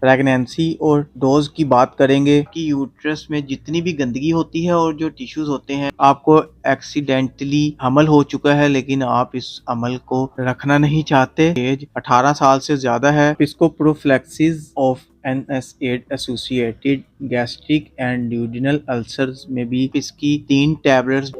Pregnancy और dose की बात करेंगे कि यूट्रस में जितनी भी गंदगी होती है और जो टिश्यूज होते हैं, आपको एक्सीडेंटली हमल हो चुका है लेकिन आप इस अमल को रखना नहीं चाहते, एज 18 साल से ज्यादा है, इसको prophylaxis of NSAID associated gastric and duodenal ulcers में भी इसकी 3 टैबलेट्स।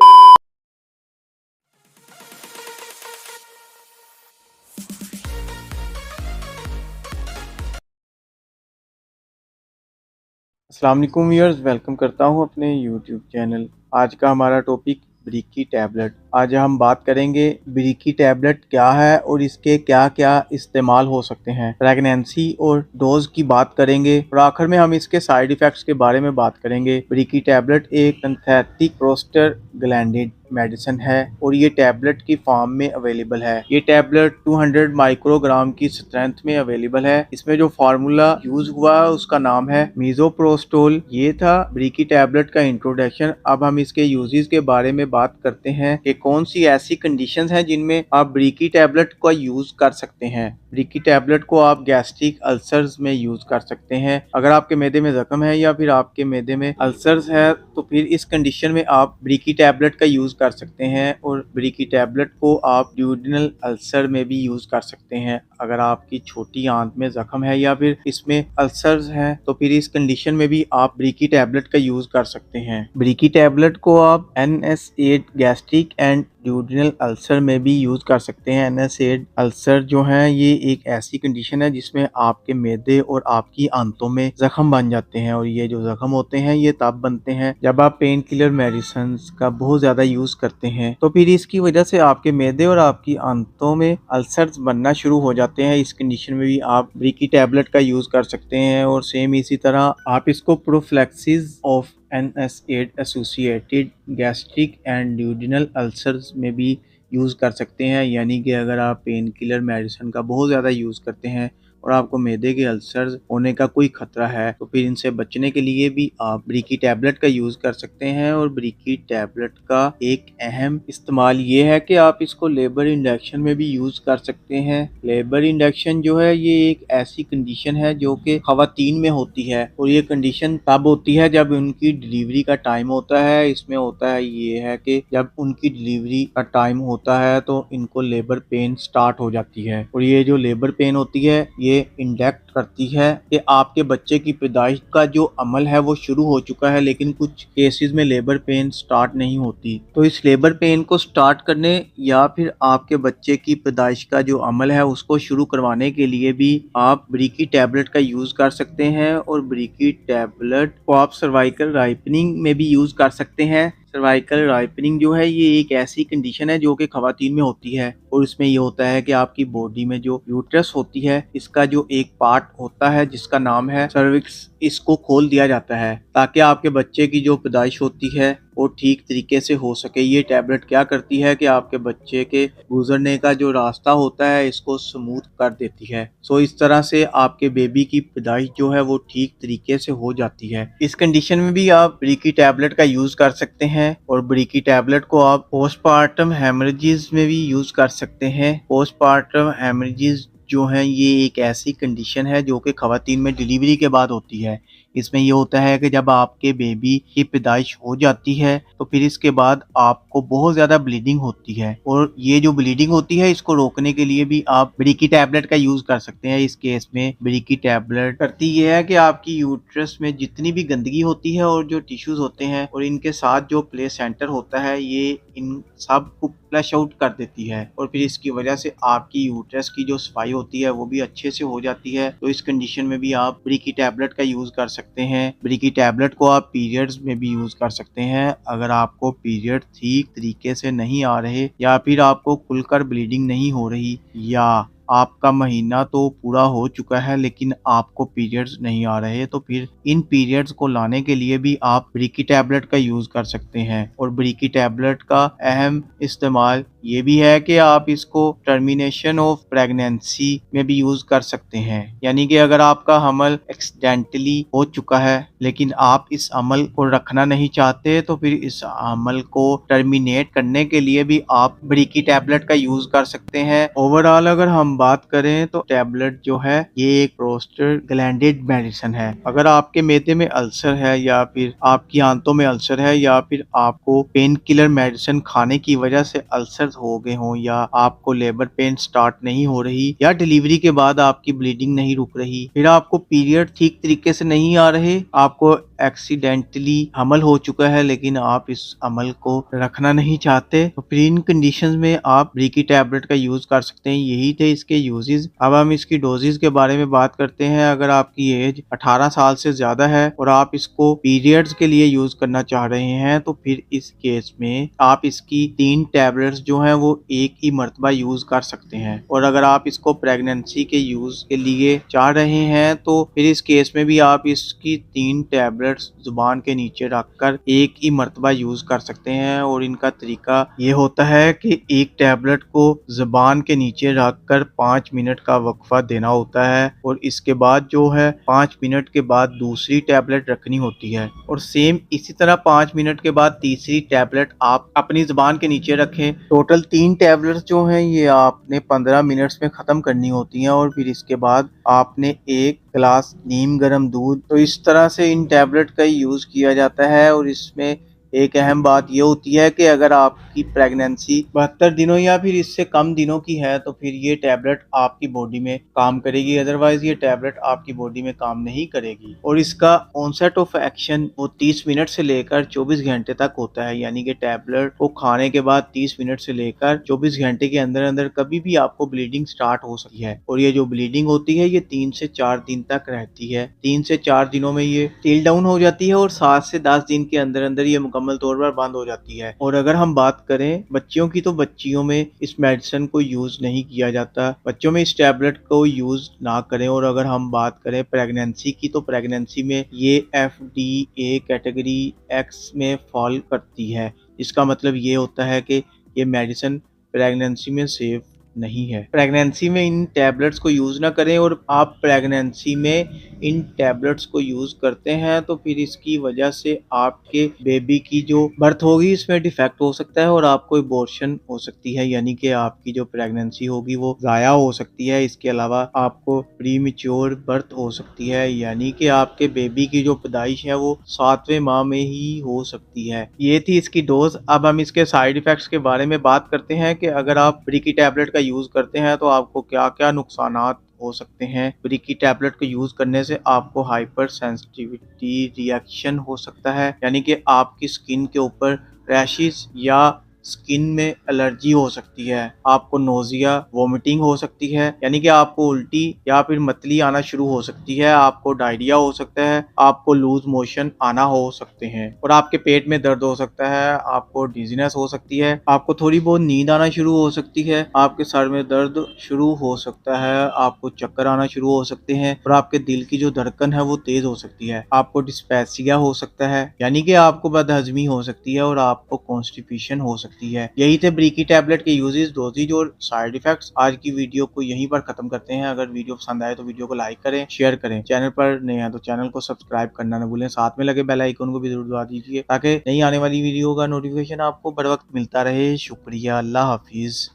अस्सलाम वालेकुम व्यूअर्स, वेलकम करता हूं अपने यूट्यूब चैनल। आज का हमारा टॉपिक ब्रीकी टैबलेट। आज हम बात करेंगे ब्रीकी टैबलेट क्या है और इसके क्या क्या इस्तेमाल हो सकते हैं। प्रेगनेंसी और डोज की बात करेंगे और आखिर में हम इसके साइड इफेक्ट्स के बारे में बात करेंगे। ब्रीकी टैबलेट एक सिंथेटिक प्रोस्टाग्लैंडिन मेडिसिन है और ये टैबलेट की फॉर्म में अवेलेबल है। ये टैबलेट 200 माइक्रोग्राम की स्ट्रेंथ में अवेलेबल है। इसमें जो फार्मूला यूज हुआ है उसका नाम है मीजोप्रोस्टोल। ये था ब्रीकी टैबलेट का इंट्रोडक्शन। अब हम इसके यूजेस के बारे में बात करते हैं कि कौन सी ऐसी कंडीशंस हैं जिनमें आप ब्रीकी टैबलेट का यूज कर सकते हैं। ब्रीकी टैबलेट को आप गैस्ट्रिक अल्सर्स में यूज कर सकते हैं। अगर आपके मैदे में जख्म है या फिर आपके मैदे में अल्सर्स है तो फिर इस कंडीशन में आप ब्रीकी टैबलेट का यूज कर सकते हैं। और ब्रीकी टैबलेट को आप ड्यूडेनल अल्सर में भी यूज कर सकते हैं। अगर आपकी छोटी आंत में जख्म है या फिर इसमें अल्सर्स हैं तो फिर इस कंडीशन में भी आप ब्रीकी टैबलेट का यूज कर सकते हैं। ब्रीकी टैबलेट को आप NSAID gastric and duodenal ulcer में भी यूज कर सकते हैं। NSAID अल्सर जो है ये एक ऐसी कंडीशन है जिसमें आपके मैदे और आपकी आंतों में जख्म बन जाते हैं और ये जो जख्म होते हैं ये तब बनते हैं जब आप पेन किलर मेडिसिन का बहुत ज्यादा यूज करते हैं। तो फिर इसकी वजह से आपके मैदे और आपकी आंतों में अल्सर्स बनना शुरू हो जाते हैं। इस कंडीशन में भी आप ब्रीकी टैबलेट का यूज कर सकते हैं। और सेम इसी तरह आप इसको prophylaxis of NSAID associated gastric and duodenal ulcers में भी यूज़ कर सकते हैं। यानी कि अगर आप पेन किलर मेडिसिन का बहुत ज़्यादा यूज़ करते हैं और आपको मैदे के अल्सर्स होने का कोई खतरा है तो फिर इनसे बचने के लिए भी आप ब्रीकी टैबलेट का यूज़ कर सकते हैं। और ब्रीकी टैबलेट का एक अहम इस्तेमाल ये है कि आप इसको लेबर इंडक्शन में भी यूज़ कर सकते हैं। लेबर इंडक्शन जो है ये एक ऐसी कंडीशन है जो कि ख़वातीन में होती है और ये कंडीशन तब होती है जब उनकी डिलीवरी का टाइम होता है। इसमें होता है ये है कि जब उनकी डिलीवरी का टाइम होता है तो इनको लेबर पेन स्टार्ट हो जाती है और ये जो लेबर पेन होती है ये इंडेक्ट करती है कि आपके बच्चे की पैदाइश का जो अमल है वो शुरू हो चुका है, लेकिन कुछ केसेस में लेबर पेन स्टार्ट नहीं होती। तो इस लेबर पेन को स्टार्ट करने या फिर आपके बच्चे की पैदाइश का जो अमल है उसको शुरू करवाने के लिए भी आप ब्रीकी टैबलेट का यूज कर सकते हैं। और ब्रीकी टैबलेट को आप सर्वाइकल राइपनिंग में भी यूज कर सकते हैं। सर्वाइकल राइपनिंग जो है ये एक ऐसी कंडीशन है जो कि खवातीन में होती है और इसमें ये होता है कि आपकी बॉडी में जो यूट्रस होती है इसका जो एक पार्ट होता है जिसका नाम है सर्विक्स, इसको खोल दिया जाता है ताकि आपके बच्चे की जो पैदाइश होती है वो ठीक तरीके से हो सके। ये टैबलेट क्या करती है कि आपके बच्चे के गुजरने का जो रास्ता होता है इसको स्मूथ कर देती है। सो इस तरह से आपके बेबी की पैदाइश जो है वो ठीक तरीके से हो जाती है। इस कंडीशन में भी आप ब्रीकी टैबलेट का यूज कर सकते हैं। और ब्रीकी टैबलेट को आप पोस्टपार्टम हेमरेजेस में भी यूज कर सकते हैं। पोस्टपार्टम हेमरेजेस जो है ये एक ऐसी कंडीशन है जो कि खवातीन में डिलीवरी के बाद होती है। इसमें ये होता है कि जब आपके बेबी की पैदाइश हो जाती है तो फिर इसके बाद आपको बहुत ज़्यादा ब्लीडिंग होती है और ये जो ब्लीडिंग होती है इसको रोकने के लिए भी आप ब्रीकी टैबलेट का यूज़ कर सकते हैं। इस केस में ब्रीकी टैबलेट करती ये है कि आपकी यूट्रस में जितनी भी गंदगी होती है और जो टिश्यूज होते हैं और इनके साथ जो प्लेसेंटर होता है ये इन सब को फ्लश आउट कर देती है और फिर इसकी वजह से आपकी यूट्रस की जो सफाई होती है वो भी अच्छे से हो जाती है। तो इस कंडीशन में भी आप ब्रीकी टैबलेट का यूज़ कर सकते हैं। ब्रीकी टैबलेट को आप पीरियड्स में भी यूज़ कर सकते हैं। अगर आपको पीरियड ठीक तरीके से नहीं आ रहे या फिर आपको खुलकर ब्लीडिंग नहीं हो रही या आपका महीना तो पूरा हो चुका है लेकिन आपको पीरियड्स नहीं आ रहे तो फिर इन पीरियड्स को लाने के लिए भी आप ब्रीकी टैबलेट का यूज कर सकते हैं। और ब्रीकी टैबलेट का अहम इस्तेमाल ये भी है कि आप इसको टर्मिनेशन ऑफ प्रेगनेंसी में भी यूज कर सकते हैं, यानी कि अगर आपका हमल एक्सीडेंटली हो चुका है लेकिन आप इस अमल को रखना नहीं चाहते तो फिर इस अमल को टर्मिनेट करने के लिए भी आप ब्रीकी टैबलेट का यूज कर सकते हैं। ओवरऑल अगर हम बात करें तो टैबलेट जो है ये एक प्रोस्टाग्लैंडिन मेडिसिन है। अगर आपके मैदे में अल्सर है या फिर आपकी आंतों में अल्सर है या फिर आपको पेन किलर मेडिसिन खाने की वजह से अल्सर हो गए हों या आपको लेबर पेन स्टार्ट नहीं हो रही या डिलीवरी के बाद आपकी ब्लीडिंग नहीं रुक रही, फिर आपको पीरियड ठीक तरीके से नहीं आ रहे, आपको एक्सीडेंटली हमल हो चुका है लेकिन आप इस अमल को रखना नहीं चाहते, तो फिर इन कंडीशंस में आप ब्रीकी टैबलेट का यूज कर सकते हैं। यही थे इसके यूजेस। अब हम इसकी डोजेस के बारे में बात करते हैं। अगर आपकी एज 18 साल से ज्यादा है और आप इसको पीरियड्स के लिए यूज करना चाह रहे हैं तो फिर इस केस में आप इसकी 3 टैबलेट्स जो हैं वो एक ही मर्तबा यूज कर सकते हैं। और अगर आप इसको प्रेगनेंसी के यूज के लिए चाह रहे हैं तो फिर इस केस में भी आप इसकी 3 टैबलेट्स जुबान के नीचे रखकर एक ही मर्तबा यूज कर सकते हैं। और इनका तरीका ये होता है कि एक टैबलेट को जुबान के नीचे रखकर 5 मिनट का वक्फा देना होता है और इसके बाद जो है 5 मिनट के बाद दूसरी टैबलेट रखनी होती है और सेम इसी तरह 5 मिनट के बाद तीसरी टैबलेट आप अपनी जुबान के नीचे रखें। टोटल 3 टैबलेट्स जो हैं ये आपने 15 मिनट्स में खत्म करनी होती हैं और फिर इसके बाद आपने एक गिलास नीम गर्म दूध, तो इस तरह से इन टैबलेट का यूज किया जाता है। और इसमें एक अहम बात ये होती है कि अगर आपकी प्रेगनेंसी 72 दिनों या फिर इससे कम दिनों की है तो फिर ये टैबलेट आपकी बॉडी में काम करेगी, अदरवाइज ये टैबलेट आपकी बॉडी में काम नहीं करेगी। और इसका ऑनसेट ऑफ एक्शन वो 30 मिनट से लेकर 24 घंटे तक होता है, यानी कि टैबलेट को खाने के बाद 30 मिनट से लेकर 24 घंटे के अंदर अंदर कभी भी आपको ब्लीडिंग स्टार्ट हो सकती है। और ये जो ब्लीडिंग होती है ये 3 से 4 दिन तक रहती है। 3 से 4 दिनों में ये टील डाउन हो जाती है और 7 से 10 दिन के अंदर अंदर ये मुकम्मल तौर पर बंद हो जाती है। और अगर हम बात करें बच्चियों की तो बच्चियों में इस मेडिसिन को यूज नहीं किया जाता, बच्चों में इस टैबलेट को यूज ना करें। और अगर हम बात करें प्रेगनेंसी की तो प्रेगनेंसी में ये FDA कैटेगरी एक्स में फॉल करती है। इसका मतलब ये होता है कि ये मेडिसिन प्रेगनेंसी में सेफ नहीं है। प्रेगनेंसी में इन टैबलेट्स को यूज ना करें। और आप प्रेगनेंसी में इन टैबलेट्स को यूज करते हैं तो फिर इसकी वजह से आपके बेबी की जो बर्थ होगी इसमें डिफेक्ट हो सकता है और आपको अबॉर्शन हो सकती है, यानी कि आपकी जो प्रेगनेंसी होगी वो जाया हो सकती है। इसके अलावा आपको प्रीमेच्योर बर्थ हो सकती है, यानी कि आपके बेबी की जो पैदाइश है वो 7वें माह में ही हो सकती है। ये थी इसकी डोज। अब हम इसके साइड इफेक्ट्स के बारे में बात करते हैं कि अगर आप ब्रीकी टैबलेट का यूज करते हैं तो आपको क्या क्या नुकसानात हो सकते हैं। ब्रीकी टैबलेट को यूज करने से आपको हाइपर सेंसिटिविटी रिएक्शन हो सकता है, यानी कि आपकी स्किन के ऊपर रैशेस या स्किन में एलर्जी हो सकती है। आपको नोजिया वोमिटिंग हो सकती है, यानी कि आपको उल्टी या फिर मतली आना शुरू हो सकती है। आपको डायरिया हो सकता है, आपको लूज मोशन आना हो सकते हैं और आपके पेट में दर्द हो सकता है। आपको डिजीनेस हो सकती है, आपको थोड़ी बहुत नींद आना शुरू हो सकती है, आपके सर में दर्द शुरू हो सकता है, आपको चक्कर आना शुरू हो सकते हैं और आपके दिल की जो धड़कन है वो तेज हो सकती है। आपको डिस्पेसिया हो सकता है, यानी कि आपको बदहजमी हो सकती है और आपको कॉन्स्टिपेशन हो सकती है। यही थे ब्रीकी टैबलेट के यूजेस, डोजेज और साइड इफेक्ट्स। आज की वीडियो को यहीं पर खत्म करते हैं। अगर वीडियो पसंद आए तो वीडियो को लाइक करें, शेयर करें। चैनल पर नए हैं तो चैनल को सब्सक्राइब करना न भूलें। साथ में लगे बेल आइकन को भी जरूर दबा दीजिए ताकि नई आने वाली वीडियो का नोटिफिकेशन आपको बर वक्त मिलता रहे। शुक्रिया। अल्लाह हाफिज।